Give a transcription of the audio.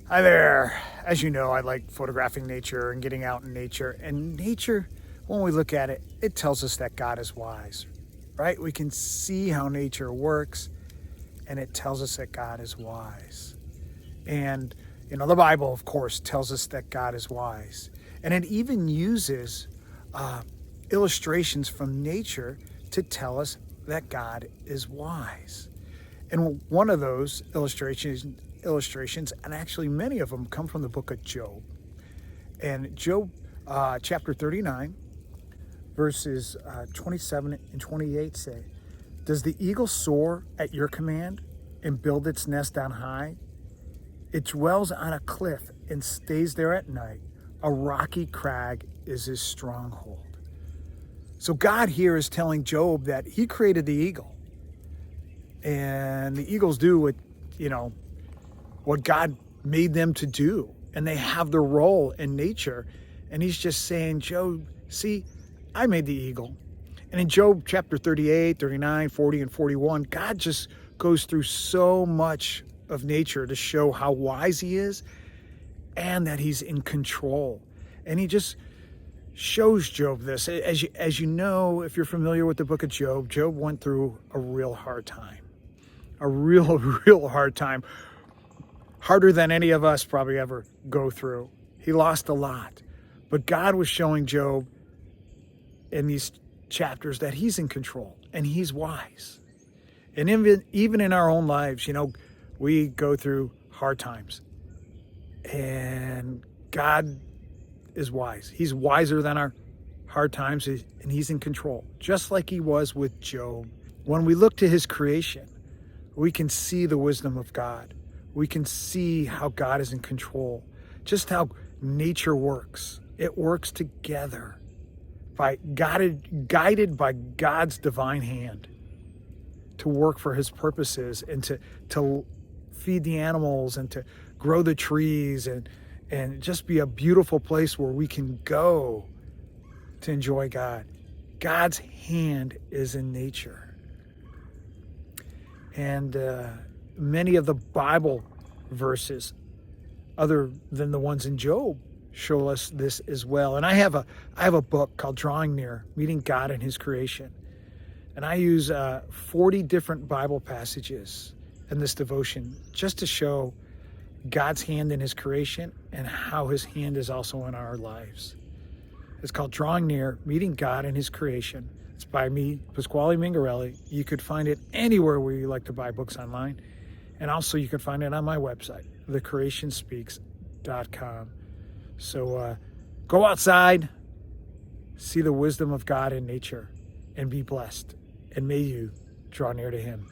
Hi there. As you know, I like photographing nature and getting out in nature. And nature, when we look at it, it tells us that God is wise, right? We can see how nature works, and it tells us that God is wise. And, the Bible, of course, tells us that God is wise. And it even uses uh, illustrations from nature to tell us that God is wise. And one of those illustrations, and actually many of them come from the book of Job. And Job chapter 39, verses 27 and 28 say, "Does the eagle soar at your command and build its nest on high? It dwells on a cliff and stays there at night. A rocky crag is his stronghold." So God here is telling Job that he created the eagle. And the eagles do what God made them to do. And they have their role in nature. And he's just saying, Job, see, I made the eagle. And in Job chapter 38, 39, 40, and 41, God just goes through so much of nature to show how wise he is and that he's in control. And he just shows Job this. As you know, if you're familiar with the book of Job, Job went through a real hard time. A real, real hard time. Harder than any of us probably ever go through. He lost a lot. But God was showing Job in these chapters that he's in control and he's wise. And even in our own lives, we go through hard times. And God is wise. He's wiser than our hard times, and he's in control, just like he was with Job. When we look to his creation, we can see the wisdom of God. We can see how God is in control, just how nature works. It works together, guided by God's divine hand to work for his purposes and to feed the animals and to grow the trees and just be a beautiful place where we can go to enjoy God. God's hand is in nature. And many of the Bible verses, other than the ones in Job, show us this as well. And I have a book called Drawing Near, Meeting God in His Creation. And I use 40 different Bible passages in this devotion just to show God's hand in his creation and how his hand is also in our lives. It's called Drawing Near, Meeting God in His Creation. It's by me, Pasquale Mingarelli. You could find it anywhere where you like to buy books online. And also you can find it on my website, thecreationspeaks.com. So go outside, see the wisdom of God in nature, and be blessed. And may you draw near to him.